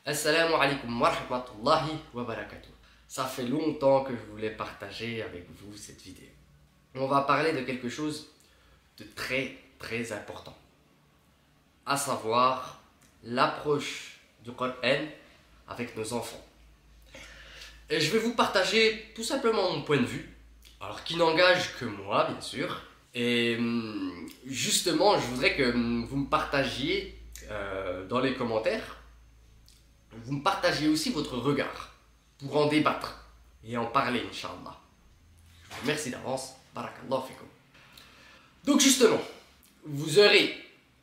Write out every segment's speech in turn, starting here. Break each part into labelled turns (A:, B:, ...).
A: Assalamu alaikum wa rahmatullahi wa barakatuh. Ça fait longtemps que je voulais partager avec vous cette vidéo. On va parler de quelque chose de très important, à savoir l'approche du Coran avec nos enfants. Et je vais vous partager tout simplement mon point de vue, alors qui n'engage que moi bien sûr. Et justement, je voudrais que vous me partagiez dans les commentaires, vous me partagiez aussi votre regard pour en débattre et en parler, Inch'Allah. Je vous remercie d'avance. Barakallahu fikum. Donc justement, vous aurez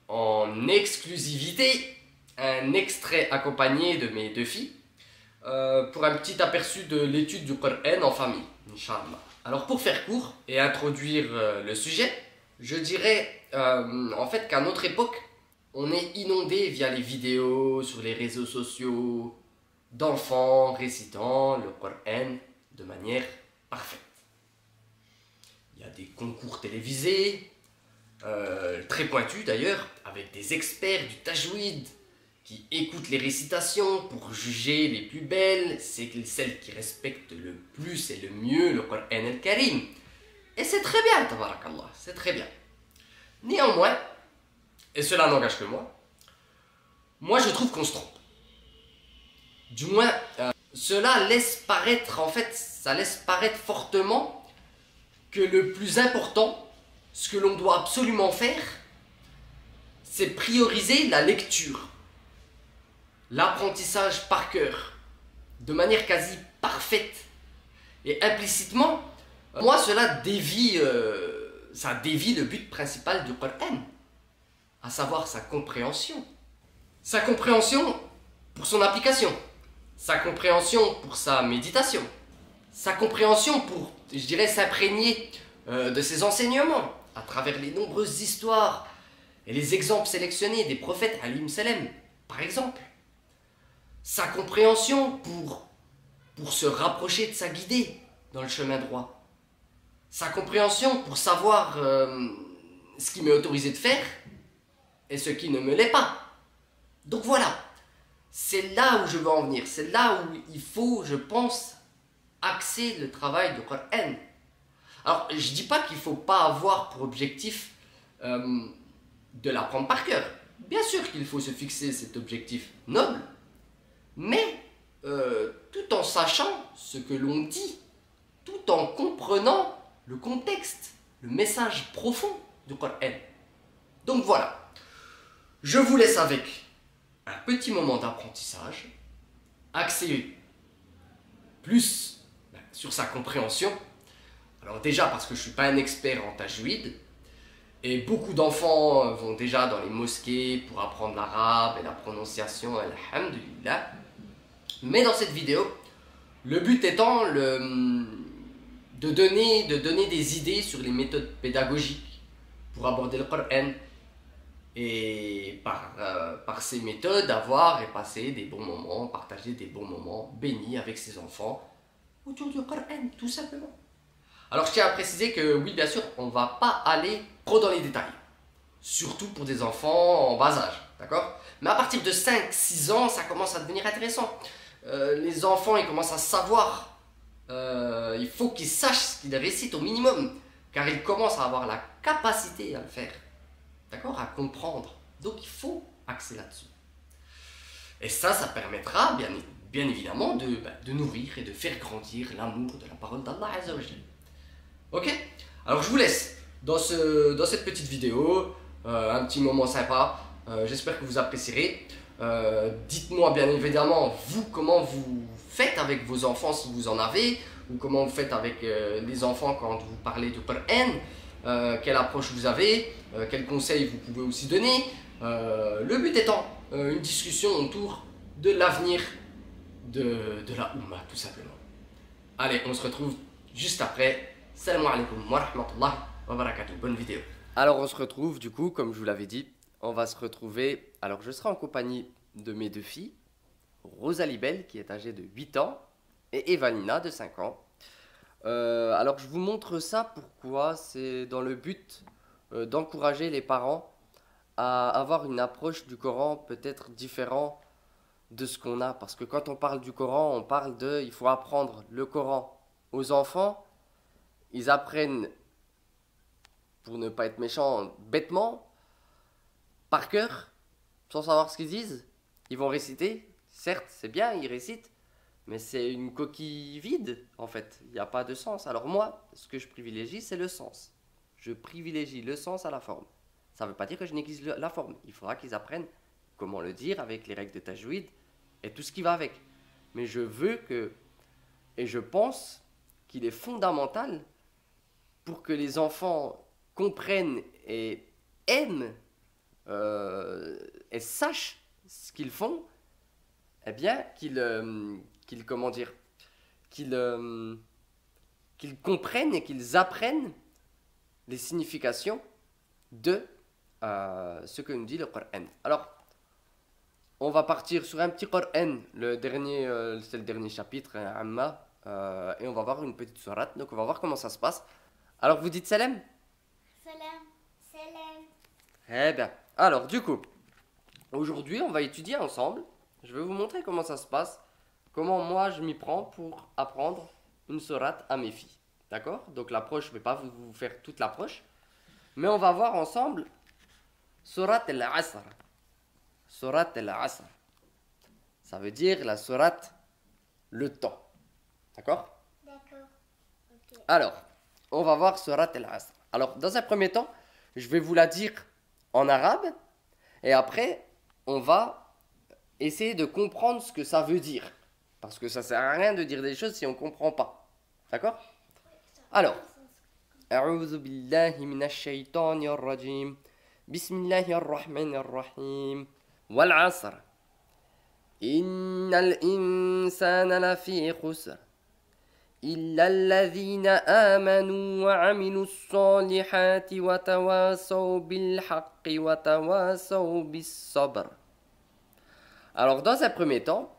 A: en exclusivité un extrait accompagné de mes deux filles pour un petit aperçu de l'étude du Coran en famille, Inch'Allah. Alors pour faire court et introduire le sujet, je dirais en fait qu'à notre époque, on est inondé via les vidéos sur les réseaux sociaux d'enfants récitant le Coran de manière parfaite. Il y a des concours télévisés, très pointus d'ailleurs, avec des experts du tajwid qui écoutent les récitations pour juger les plus belles, celles qui respectent le plus et le mieux le Coran al-Karim. Et c'est très bien, tabarakallah, c'est très bien. Néanmoins, et cela n'engage que moi je trouve qu'on se trompe. Du moins, cela laisse paraître, en fait, ça laisse paraître fortement que le plus important, ce que l'on doit absolument faire, c'est prioriser la lecture, l'apprentissage par cœur, de manière quasi parfaite. Et implicitement, moi cela dévie, ça dévie le but principal du Coran, à savoir sa compréhension. Sa compréhension pour son application, sa compréhension pour sa méditation, sa compréhension pour, je dirais, s'imprégner de ses enseignements à travers les nombreuses histoires et les exemples sélectionnés des prophètes alayhim salam, par exemple. Sa compréhension pour se rapprocher de sa guidée dans le chemin droit. Sa compréhension pour savoir ce qui m'est autorisé de faire et ce qui ne me l'est pas. Donc voilà, c'est là où je veux en venir, c'est là où il faut, je pense, axer le travail du Coran. Alors, je dis pas qu'il ne faut pas avoir pour objectif de l'apprendre par cœur. Bien sûr qu'il faut se fixer cet objectif noble, mais tout en sachant ce que l'on dit, tout en comprenant le contexte, le message profond du Coran. Donc voilà. Je vous laisse avec un petit moment d'apprentissage, axé plus sur sa compréhension. Alors déjà parce que je ne suis pas un expert en tajwid, et beaucoup d'enfants vont déjà dans les mosquées pour apprendre l'arabe et la prononciation, alhamdulillah. Mais dans cette vidéo, le but étant de donner des idées sur les méthodes pédagogiques pour aborder le Coran, et par ces méthodes avoir et passer des bons moments, partager des bons moments bénis avec ses enfants autour du Coran, tout simplement. Alors je tiens à préciser que oui, bien sûr, on ne va pas aller trop dans les détails, surtout pour des enfants en bas âge, d'accord? Mais à partir de 5-6 ans, ça commence à devenir intéressant. Les enfants, ils commencent à savoir, il faut qu'ils sachent ce qu'ils récitent au minimum, car ils commencent à avoir la capacité à le faire. D'accord, à comprendre. Donc il faut axer là-dessus. Et ça permettra bien évidemment de nourrir et de faire grandir l'amour de la parole d'Allah Azza wa Jalla. Ok? Alors je vous laisse dans cette petite vidéo, un petit moment sympa. J'espère que vous apprécierez. Dites-moi bien évidemment, vous, comment vous faites avec vos enfants si vous en avez, ou comment vous faites avec les enfants quand vous parlez du Coran. Quelle approche vous avez, quels conseils vous pouvez aussi donner. Le but étant une discussion autour de l'avenir de la Oumma, tout simplement. Allez, on se retrouve juste après. Salam alaikum wa rahmatullahi wa barakatuh. Bonne vidéo. Alors on se retrouve du coup, comme je vous l'avais dit, on va se retrouver. Alors je serai en compagnie de mes deux filles, Rosalie Belle qui est âgée de 8 ans et Evanina de 5 ans. Alors je vous montre ça pourquoi, c'est dans le but d'encourager les parents à avoir une approche du Coran peut-être différente
B: de ce qu'on a. Parce que quand on parle du Coran, on parle de... Il faut apprendre le Coran aux enfants. Ils apprennent, pour ne pas être méchant, bêtement, par cœur, sans savoir ce qu'ils disent. Ils vont réciter. Certes, c'est bien, ils récitent. Mais c'est une coquille vide, en fait. Il n'y a pas de sens. Alors moi, ce que je privilégie, c'est le sens. Je privilégie le sens à la forme. Ça ne veut pas dire que je néglige la forme. Il faudra qu'ils apprennent comment le dire avec les règles de tajwid et tout ce qui va avec. Mais je veux que, et je pense qu'il est fondamental pour que les enfants comprennent et aiment et sachent ce qu'ils font, eh bien comment dire, qu'ils comprennent et qu'ils apprennent les significations de ce que nous dit le Coran. Alors, on va partir sur un petit Coran, le dernier, c'est le dernier chapitre, hein, Amma, et on va voir une petite sourate, donc on va voir comment ça se passe. Alors, vous dites salam?
C: Salam, salam.
B: Eh bien, alors du coup, aujourd'hui on va étudier ensemble, je vais vous montrer comment ça se passe, comment moi je m'y prends pour apprendre une sourate à mes filles. D'accord? Donc l'approche, je ne vais pas vous faire toute l'approche, mais on va voir ensemble sourate al-Asr. Sourate al-Asr. Ça veut dire la sourate le temps. D'accord?
C: D'accord. Ok.
B: Alors, on va voir sourate al-Asr. Alors, dans un premier temps, je vais vous la dire en arabe, et après, on va essayer de comprendre ce que ça veut dire. Parce que ça sert à rien de dire des choses si on ne comprend pas. D'accord? Alors, أعوذ بالله من الشيطان الرجيم بسم الله الرحمن الرحيم والعصر إن الإنسان لفي خسر إلا الذين آمنوا وعملوا الصالحات وتواصوا بالحق وتواصوا بالصبر. Alors dans un premier temps,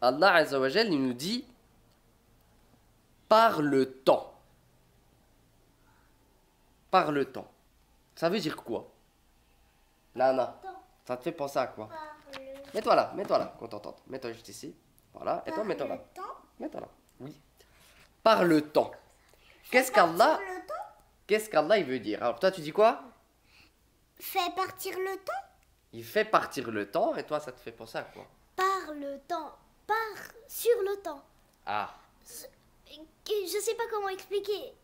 B: Allah Azza wa Jal, il nous dit par le temps. Par le temps. Ça veut dire quoi? Lana,
C: Temps.
B: ça te fait penser à quoi?
C: Par le,
B: Mets-toi là, qu'on t'entende. Mets-toi juste ici. Voilà, et toi,
C: par
B: mets-toi
C: le
B: là.
C: temps.
B: Mets-toi là. Oui. Par le temps. Qu'est-ce
C: Partir
B: qu'Allah,
C: le temps.
B: qu'est-ce qu'Allah il veut dire? Alors toi, tu dis quoi?
C: Fait partir le temps.
B: Il fait partir le temps, et toi, ça te fait penser à quoi?
C: Par le temps. Par sur le temps.
B: Ah,
C: Je sais pas comment expliquer.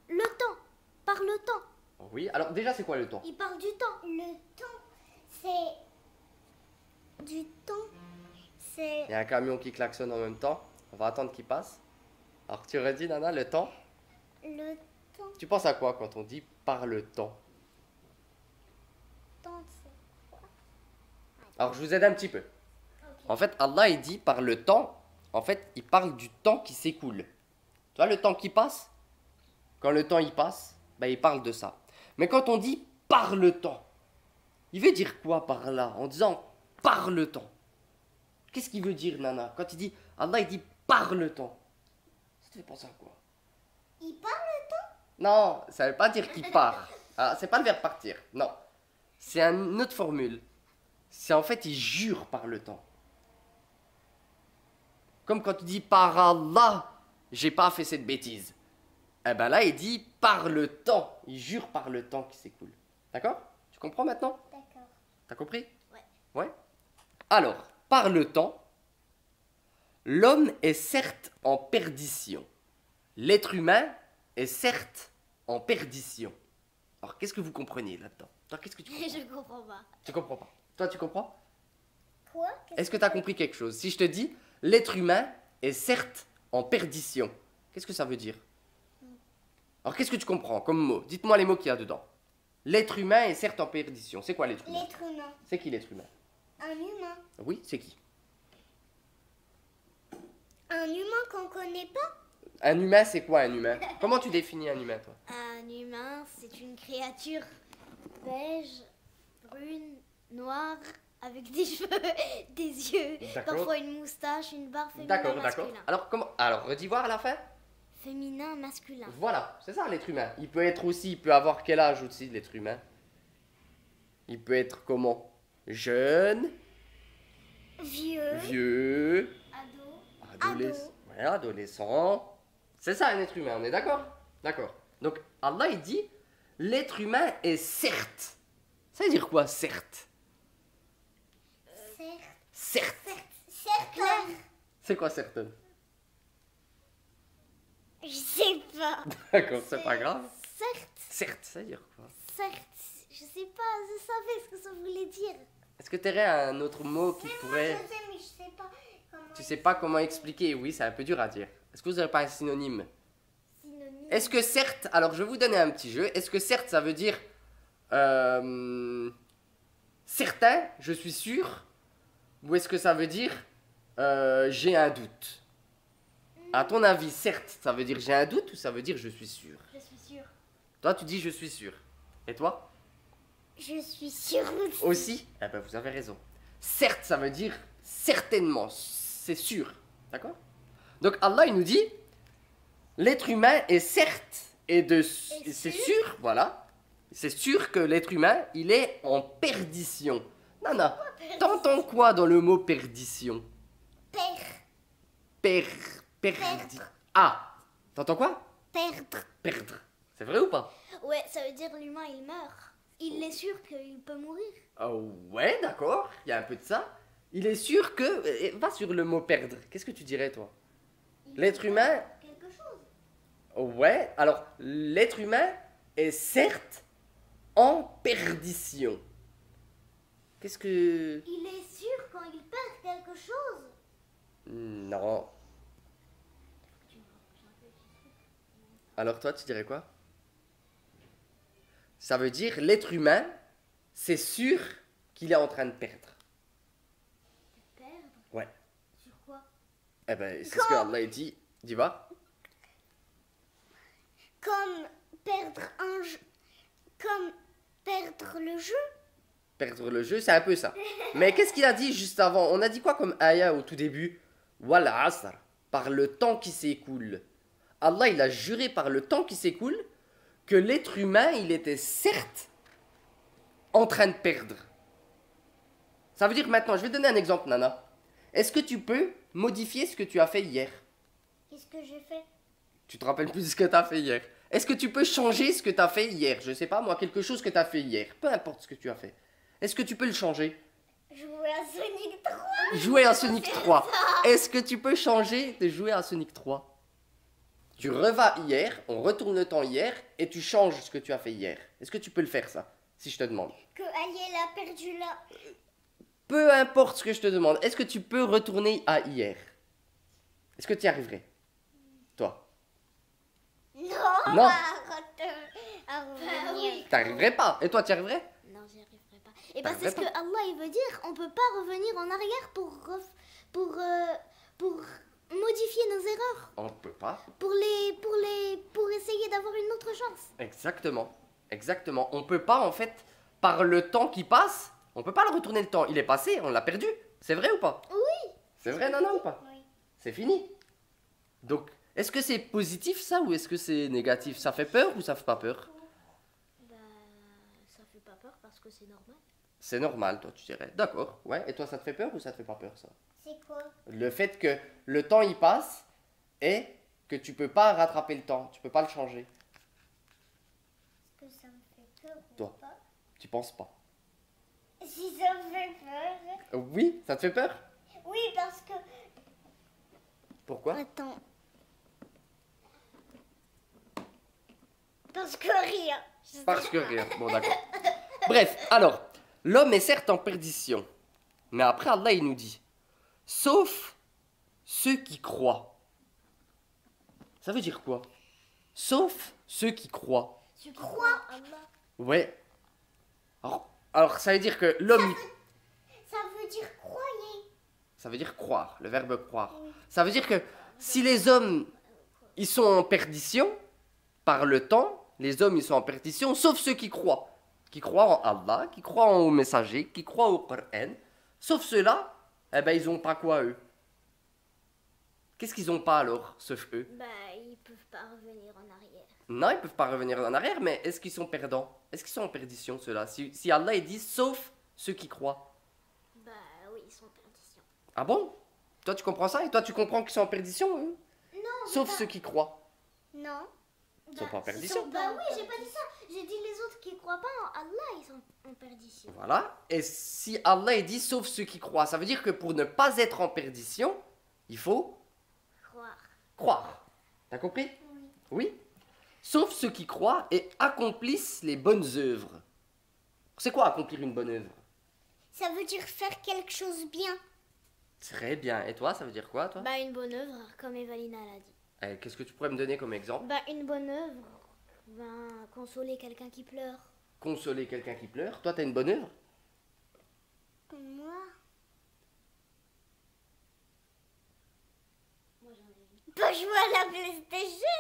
C: Le temps. Par le temps.
B: oui. Alors déjà, c'est quoi le temps?
C: Il parle du temps. Le temps, c'est du temps. C'est
B: Il y a un camion qui klaxonne en même temps. On va attendre qu'il passe. Alors tu redis, Nana, le temps.
C: le temps.
B: Tu penses à quoi quand on dit par le temps?
C: Temps, c'est quoi?
B: Alors je vous aide un petit peu.
C: Ok.
B: En fait, Allah il dit par le temps, en fait, il parle du temps qui s'écoule. Tu vois le temps qui passe? Quand le temps il passe, ben, il parle de ça. Mais quand on dit par le temps, il veut dire quoi par là? En disant par le temps. Qu'est-ce qu'il veut dire, Nana? Quand il dit, Allah il dit par le temps. Ça te fait penser à quoi?
C: Il parle le temps.
B: Non, ça veut pas dire qu'il part. Ah, c'est pas le verbe partir. Non. C'est une autre formule. C'est en fait, il jure par le temps. Comme quand tu dis par Allah, j'ai pas fait cette bêtise. Eh ben là, il dit par le temps. Il jure par le temps qui s'écoule. D'accord? Tu comprends maintenant?
C: D'accord.
B: T'as compris?
C: Ouais.
B: Ouais? Alors, par le temps, l'homme est certes en perdition. L'être humain est certes en perdition. Alors, qu'est-ce que vous comprenez là-dedans? Toi, qu'est-ce que tu comprends?
C: Je comprends pas.
B: Tu comprends pas. Toi, tu comprends?
C: Quoi?
B: Est-ce que tu as compris quelque chose? Si je te dis, l'être humain est certes en perdition, qu'est-ce que ça veut dire? Alors, qu'est-ce que tu comprends comme mot? Dites-moi les mots qu'il y a dedans. L'être humain est certes en perdition. C'est quoi l'être humain?
C: L'être humain.
B: C'est qui l'être humain?
C: Un humain.
B: Oui, c'est qui?
C: Un humain qu'on connaît pas.
B: Un humain, c'est quoi un humain? Comment tu définis un humain, toi?
C: Un humain, c'est une créature beige, brune, noire, avec des cheveux, des yeux,
B: D'accord.
C: parfois une moustache, une barbe féminin,
B: D'accord,
C: masculin.
B: d'accord. Alors, comment? Alors, redis voir à la fin?
C: Féminin, masculin.
B: Voilà, c'est ça l'être humain. Il peut être aussi, il peut avoir quel âge aussi l'être humain? Il peut être comment? Jeune,
C: Vieux.
B: vieux,
C: Ado.
B: ouais, adolescent. C'est ça un être humain, on est d'accord? D'accord. Donc Allah il dit, l'être humain est certes. Ça veut dire quoi, certes?
C: Certes.
B: Certes.
C: Certes.
B: C'est quoi certain?
C: Je sais pas.
B: D'accord, c'est pas grave.
C: Certes.
B: Certes, ça veut dire quoi?
C: Certes. Je sais pas. Je savais ce que ça voulait dire.
B: Est-ce que tu aurais un autre mot qui pourrait...
C: Je sais, mais je sais pas comment.
B: Tu sais pas comment expliquer? Oui, c'est un peu dur à dire. Est-ce que vous n'avez pas un synonyme?
C: Synonyme.
B: Est-ce que certes... Alors, je vais vous donner un petit jeu. Est-ce que certes, ça veut dire... certain, je suis sûr? Ou est-ce que ça veut dire... j'ai un doute? À ton avis, certes, ça veut dire j'ai un doute ou ça veut dire je suis sûr?
C: Je suis sûre.
B: Toi, tu dis je suis sûr. Et toi?
C: Je suis sûre.
B: Aussi? Eh ben, vous avez raison. Certes, ça veut dire certainement, c'est sûr. D'accord? Donc Allah, il nous dit, l'être humain est certes, c'est sûr, voilà. C'est sûr que l'être humain, il est en perdition. Nana, t'entends quoi dans le mot perdition?
C: Perdre.
B: Perdi. Ah, t'entends quoi?
C: Perdre.
B: Perdre. C'est vrai ou pas?
C: Ouais, ça veut dire l'humain il meurt. Il est sûr qu'il peut mourir.
B: Oh, ouais, d'accord, il y a un peu de ça. Il est sûr que... Va sur le mot perdre. Qu'est-ce que tu dirais, toi? L'être humain...
C: Quelque chose.
B: Ouais, alors, l'être humain est certes en perdition. Qu'est-ce que...
C: Il est sûr quand il perd quelque chose.
B: Non. Alors toi, tu dirais quoi? Ça veut dire l'être humain, c'est sûr qu'il est en train de perdre.
C: Perdre.
B: Ouais.
C: Sur quoi?
B: Eh ben, c'est ce que Allah dit. Dis va.
C: Comme perdre un jeu. Comme perdre le jeu.
B: Perdre le jeu, c'est un peu ça. Mais qu'est-ce qu'il a dit juste avant? On a dit quoi comme ayah au tout début? Wal asr, par le temps qui s'écoule. Allah, il a juré par le temps qui s'écoule que l'être humain, il était certes en train de perdre. Ça veut dire maintenant, je vais te donner un exemple, Nana. Est-ce que tu peux modifier ce que tu as fait hier?
C: Qu'est-ce que j'ai fait?
B: Tu te rappelles plus de ce que tu as fait hier. Est-ce que tu peux changer ce que tu as fait hier? Je sais pas, moi, quelque chose que tu as fait hier. Peu importe ce que tu as fait. Est-ce que tu peux le changer?
C: Jouer à Sonic 3.
B: Jouer à Sonic 3. Est-ce que tu peux changer de jouer à Sonic 3? Tu revas hier, on retourne le temps hier, et tu changes ce que tu as fait hier. Est-ce que tu peux le faire, ça? Si je te demande.
C: Que Aliel a perdu là.
B: Peu importe ce que je te demande, est-ce que tu peux retourner à hier? Est-ce que tu y arriverais? Toi?
C: Non.
B: Non.
C: À revenir.
B: T'arriverais pas. Et toi, tu y arriverais?
C: Non, j'y arriverai pas. Et ben c'est ce que
B: T'arriverais
C: Allah il veut dire. On peut pas revenir en arrière pour modifier nos erreurs,
B: On peut pas.
C: pour essayer d'avoir une autre chance.
B: Exactement. Exactement. On peut pas, en fait, par le temps qui passe, on peut pas le retourner le temps. Il est passé, on l'a perdu. C'est vrai ou pas?
C: Oui.
B: C'est vrai, Nana, ou pas?
C: Oui.
B: C'est fini. Donc, est-ce que c'est positif, ça, ou est-ce que c'est négatif? Ça fait peur ou ça fait pas peur?
C: Bah, ça fait pas peur parce que c'est normal.
B: C'est normal, toi, tu dirais. D'accord, ouais. Et toi, ça te fait peur ou ça te fait pas peur, ça?
C: C'est quoi?
B: Le fait que le temps, il passe et que tu peux pas rattraper le temps. Tu peux pas le changer.
C: Est-ce que ça me fait peur ou
B: Toi.
C: pas?
B: Tu penses pas?
C: Si ça me fait peur.
B: Oui, ça te fait peur?
C: Oui, parce que...
B: Pourquoi?
C: Attends. Parce que rien.
B: Parce que rien. Bon, d'accord. Bref, alors, l'homme est certes en perdition. Mais après, Allah, il nous dit, sauf ceux qui croient. Ça veut dire quoi? Sauf ceux qui croient.
C: Tu crois Allah?
B: Ouais. Alors, ça veut dire que l'homme...
C: Ça veut dire croyez.
B: Ça veut dire croire, le verbe croire. Ça veut dire que si les hommes, ils sont en perdition, par le temps, les hommes, ils sont en perdition, sauf ceux qui croient. Qui croient en Allah, qui croient au messager, qui croient au Coran. Sauf ceux-là, eh ben, ils n'ont pas quoi, eux? Qu'est-ce qu'ils n'ont pas alors, sauf eux?
C: Bah, ils peuvent pas revenir en arrière.
B: Non, ils peuvent pas revenir en arrière, mais est-ce qu'ils sont perdants? Est-ce qu'ils sont en perdition, ceux-là? Si Allah, il dit, sauf ceux qui croient.
C: Bah oui, ils sont en perdition.
B: Ah bon? Toi, tu comprends ça? Et toi, tu comprends qu'ils sont en perdition, eux?
C: Non.
B: Sauf ceux qui croient.
C: Non.
B: Ils sont pas en perdition.
C: Bah oui, j'ai pas dit ça. J'ai dit les autres qui croient pas en Allah, ils sont en perdition.
B: Voilà. Et si Allah il dit sauf ceux qui croient, ça veut dire que pour ne pas être en perdition, il faut
C: Croire.
B: croire. T'as compris?
C: Oui.
B: Oui. Sauf ceux qui croient et accomplissent les bonnes œuvres. C'est quoi accomplir une bonne œuvre?
C: Ça veut dire faire quelque chose bien.
B: Très bien. Et toi, ça veut dire quoi, toi?
C: Bah une bonne œuvre, comme Evalina l'a dit.
B: Qu'est-ce que tu pourrais me donner comme exemple?
C: Bah une bonne œuvre, consoler quelqu'un qui pleure.
B: Consoler quelqu'un qui pleure. Toi, t'as une bonne œuvre?
C: Moi Pas jouer à la PlayStation.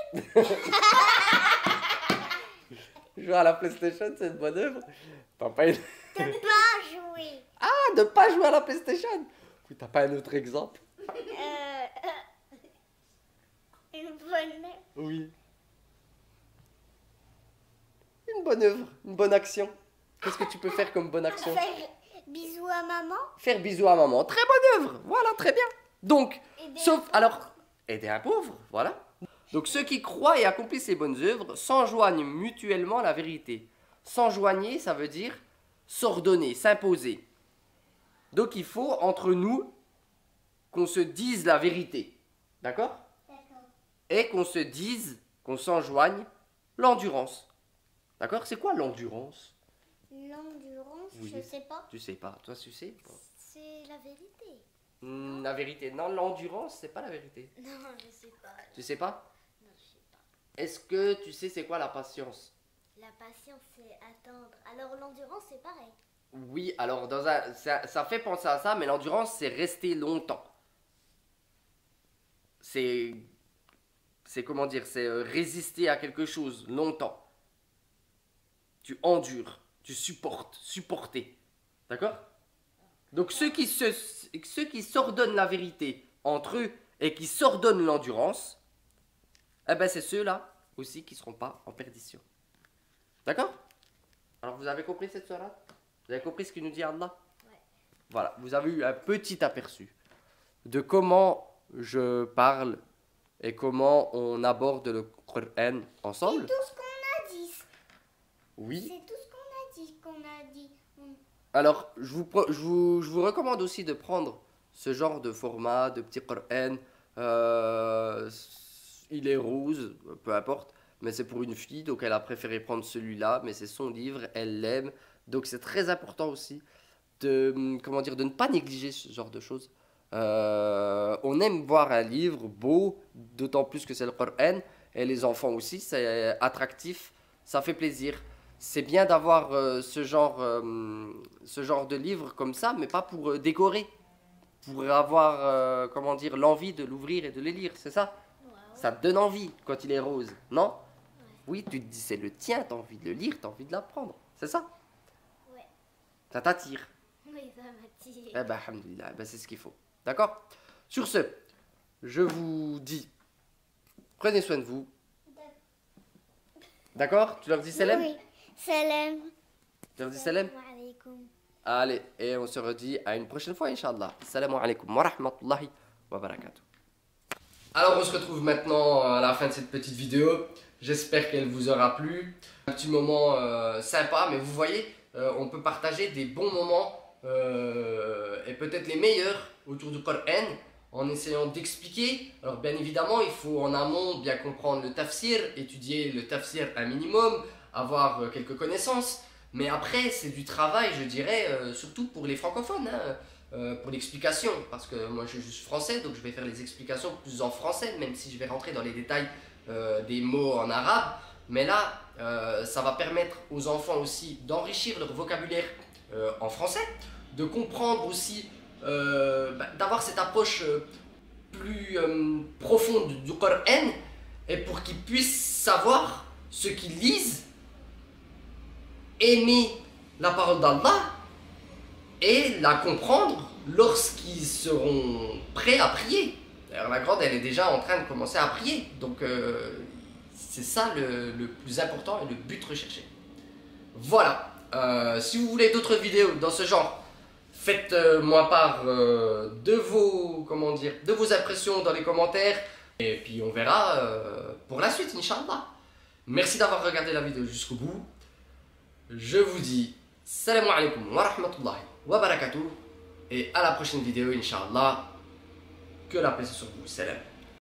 B: Jouer à la PlayStation, c'est une bonne œuvre. T'as pas une...
C: Pas jouer.
B: Ah, de pas jouer à la PlayStation. Oui, t'as pas un autre exemple?
C: Une bonne œuvre.
B: Oui. Une bonne œuvre, une bonne action. Qu'est-ce que tu peux faire comme bonne action?
C: Faire bisous à maman.
B: Faire bisous à maman. Très bonne œuvre. Voilà, très bien. Donc,
C: Aider
B: sauf...
C: un pauvre.
B: Alors, aider un pauvre, voilà. Donc, ceux qui croient et accomplissent les bonnes œuvres s'enjoignent mutuellement à la vérité. S'enjoigner, ça veut dire s'ordonner, s'imposer. Donc, il faut, entre nous, qu'on se dise la vérité. D'accord?
C: D'accord.
B: Et qu'on se dise, qu'on s'enjoigne l'endurance. D'accord? C'est quoi l'endurance?
C: L'endurance,
B: Oui.
C: je sais pas.
B: Tu sais pas. Toi, tu sais?
C: C'est la vérité.
B: La vérité. Non, l'endurance, c'est pas la vérité.
C: Non, je sais pas.
B: Tu sais pas?
C: Non, je sais pas.
B: Est-ce que tu sais c'est quoi la patience?
C: La patience, c'est attendre. Alors l'endurance, c'est pareil.
B: Oui, alors ça fait penser à ça, mais l'endurance, c'est rester longtemps. C'est comment dire? C'est résister à quelque chose longtemps. Tu endures, tu supportes, supporter. D'accord? Donc ceux qui s'ordonnent la vérité entre eux et qui s'ordonnent l'endurance, eh ben c'est ceux-là aussi qui ne seront pas en perdition. D'accord? Alors vous avez compris cette soirée? Vous avez compris ce qu'il nous dit Allah?
C: Ouais.
B: Voilà, vous avez eu un petit aperçu de comment je parle et comment on aborde le Coran ensemble.
C: C'est tout ce qu'on a dit.
B: Oui.
C: C'est tout ce qu'on a dit.
B: Alors, je vous recommande aussi de prendre ce genre de format, de petit Coran. Il est rose, peu importe, mais c'est pour une fille, donc elle a préféré prendre celui-là, mais c'est son livre, elle l'aime. Donc c'est très important aussi de, comment dire, de ne pas négliger ce genre de choses. On aime voir un livre beau, d'autant plus que c'est le Coran, et les enfants aussi, c'est attractif, ça fait plaisir. C'est bien d'avoir ce genre de livre comme ça, mais pas pour décorer, pour avoir, comment dire, l'envie de l'ouvrir et de le lire, c'est ça? Ça te donne envie quand il est rose, non? Oui, tu te dis c'est le tien, t'as envie de le lire, t'as envie de l'apprendre, c'est ça?
C: Ouais.
B: Ça t'attire.
C: Oui, ça m'attire.
B: Eh ben, alhamdoulilah, ben, c'est ce qu'il faut. D'accord? Sur ce, je vous dis, prenez soin de vous. D'accord? Tu leur dis salam?
C: Oui. Salam.
B: Tu leur dis salam?
C: Salam alaikum.
B: Allez, et on se redit à une prochaine fois, Inch'Allah. Assalamu alaikum wa rahmatullahi wa barakatuh. Alors, on se retrouve maintenant à la fin de cette petite vidéo. J'espère qu'elle vous aura plu. Un petit moment sympa, mais vous voyez, on peut partager des bons moments et peut-être les meilleurs autour du Coran en essayant d'expliquer. Alors, bien évidemment, il faut en amont bien comprendre le tafsir, étudier le tafsir un minimum, avoir quelques connaissances. Mais après, c'est du travail, je dirais, surtout pour les francophones, hein, pour l'explication. Parce que moi, je suis français, donc je vais faire les explications plus en français, même si je vais rentrer dans les détails des mots en arabe. Mais là, ça va permettre aux enfants aussi d'enrichir leur vocabulaire en français, de comprendre aussi, d'avoir cette approche plus profonde du Coran, et pour qu'ils puissent savoir ce qu'ils lisent, aimer la parole d'Allah et la comprendre lorsqu'ils seront prêts à prier. Alors la grande, elle est déjà en train de commencer à prier, donc c'est ça le plus important et le but recherché. Voilà, si vous voulez d'autres vidéos dans ce genre,
A: Faites-moi part de vos, comment dire, de vos impressions dans les commentaires. Et puis on verra pour la suite, Inch'Allah. Merci d'avoir regardé la vidéo jusqu'au bout. Je vous dis salam alaikum wa rahmatullahi wa barakatuh. Et à la prochaine vidéo, Inch'Allah. Que la paix soit sur vous. Salam.